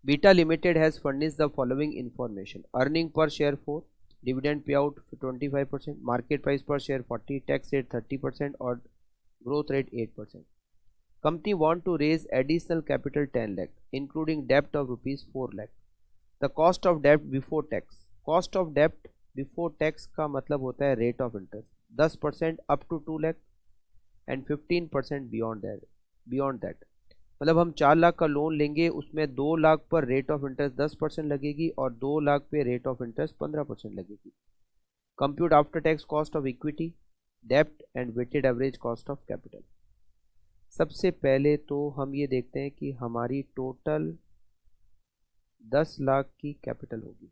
Beta Limited has furnished the following information: earning per share 4, dividend payout 25%, market price per share 40, tax rate 30% और growth rate 8%. Company want to raise additional capital 10 lakh including debt of rupees 4 lakh. The cost of debt before tax. Cost of debt before tax का मतलब होता है rate of interest 10% up to 2 lakh and 15% beyond that. मतलब हम 4 लाख का loan लेंगे, उसमें 2 लाख पर रेट ऑफ इंटरेस्ट 10% लगेगी और 2 लाख पे रेट ऑफ इंटरेस्ट 15% लगेगी. Compute after tax cost of equity, डेब्ट and weighted average cost of capital. सबसे पहले तो हम ये देखते हैं कि हमारी टोटल 10 लाख की कैपिटल होगी.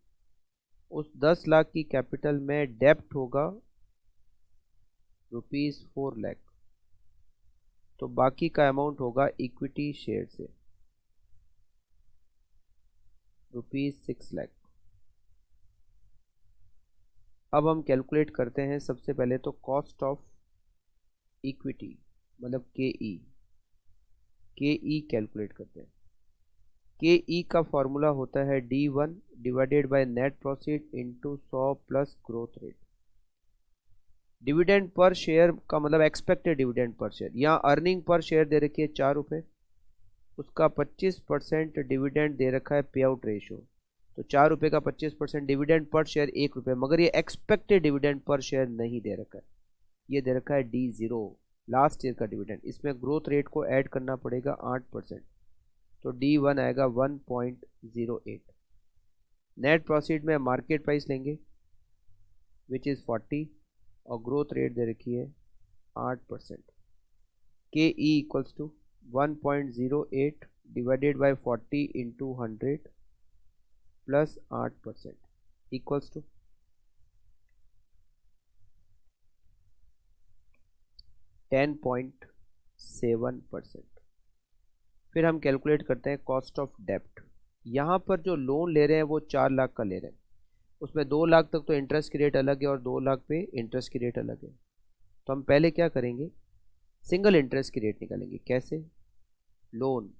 उस 10 लाख की कैपिटल में डेब्ट होगा रुपीज 4 लाख, तो बाकी का अमाउंट होगा इक्विटी शेयर से रुपीज 6 लाख. अब हम कैलकुलेट करते हैं सबसे पहले तो कॉस्ट ऑफ इक्विटी मतलब के ई कैलकुलेट करते हैं. के ई का फॉर्मूला होता है D1 divided by net profit into 100 plus growth rate. Dividend per share का मतलब एक्सपेक्टेड डिविडेंड पर शेयर. यहाँ अर्निंग पर शेयर दे रखी है 4 रुपये, उसका 25% डिविडेंड दे रखा है पे आउट रेशियो, तो 4 रुपये का 25% डिविडेंड पर शेयर 1 रुपये. मगर ये एक्सपेक्टेड डिविडेंड पर शेयर नहीं दे रखा है, ये दे रखा है D0 लास्ट ईयर का डिविडेंड. इसमें ग्रोथ रेट को ऐड करना पड़ेगा 8%, तो D1 आएगा 1.08. नेट प्रॉफिट में मार्केट प्राइस लेंगे विच इज़ 40 और ग्रोथ रेट दे रखी है 8%. K E equals to 1.08 divided by 40 into 100 plus 8% equals to 10.7%. फिर हम कैलकुलेट करते हैं कॉस्ट ऑफ डेब्ट. यहाँ पर जो लोन ले रहे हैं वो 4 लाख का ले रहे हैं, उसमें 2 लाख तक तो इंटरेस्ट की रेट अलग है और 2 लाख पे इंटरेस्ट की रेट अलग है. तो हम पहले क्या करेंगे, सिंगल इंटरेस्ट की रेट निकालेंगे. कैसे? लोन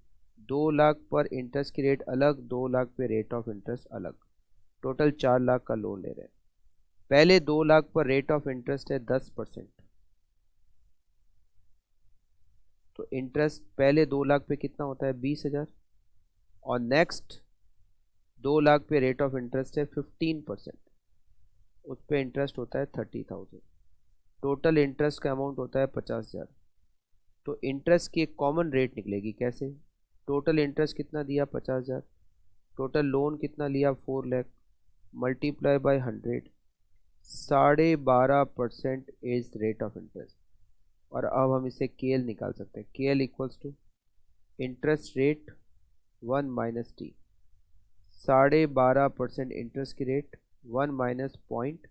2 लाख पर इंटरेस्ट की रेट अलग, 2 लाख पे रेट ऑफ इंटरेस्ट अलग, टोटल 4 लाख का लोन ले रहे हैं. पहले 2 लाख पर रेट ऑफ इंटरेस्ट है 10%, तो इंटरेस्ट पहले 2 लाख पे कितना होता है 20,000 और नेक्स्ट 2 लाख पे रेट ऑफ इंटरेस्ट है 15%, उस पर इंटरेस्ट होता है 30,000. टोटल इंटरेस्ट का अमाउंट होता है 50,000. तो इंटरेस्ट की एक कॉमन रेट निकलेगी. कैसे? टोटल इंटरेस्ट कितना दिया 50,000, टोटल लोन कितना लिया 4 lakh, multiply by 100, 12.5% is rate of interest. और अब हम इसे केएल निकाल सकते हैं. KL equals to interest rate 1 minus T. 12.5% interest की रेट 1 माइनस पॉइंट.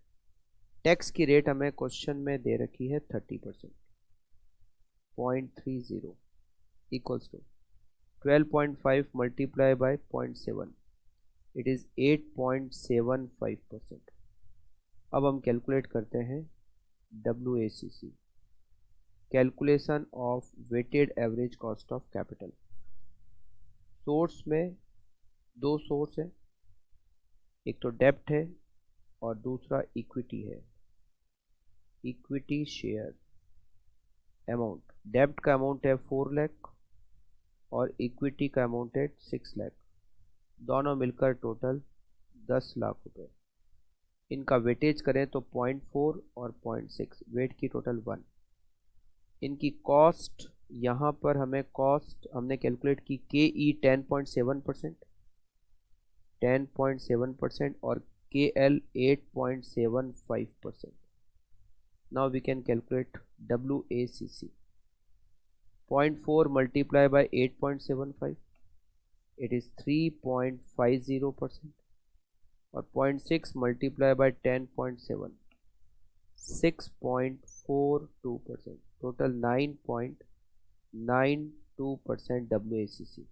टैक्स की रेट हमें क्वेश्चन में दे रखी है 30%, 0.30 equals to 12.5 multiply by 0.7, it is 8.75%. अब हम कैलकुलेट करते हैं WACC, calculation of weighted average cost of capital. Source में 2 सोर्स है, एक तो डेब्ट है और दूसरा इक्विटी है. इक्विटी शेयर अमाउंट, डेब्ट का अमाउंट है 4 लाख और इक्विटी का अमाउंट है 6 लाख, दोनों मिलकर टोटल 10 लाख रुपए. इनका वेटेज करें तो 0.4 और 0.6, वेट की टोटल 1. इनकी कॉस्ट यहाँ पर हमें कॉस्ट हमने कैलकुलेट की के ई 10.7% और K L 8.75%. Now we can calculate WACC. 0.4 multiply by 8.75, it is 3.50% और 0.6 मल्टीप्लाई बाय 10.7, 6.42%, टोटल 9.92% WACC.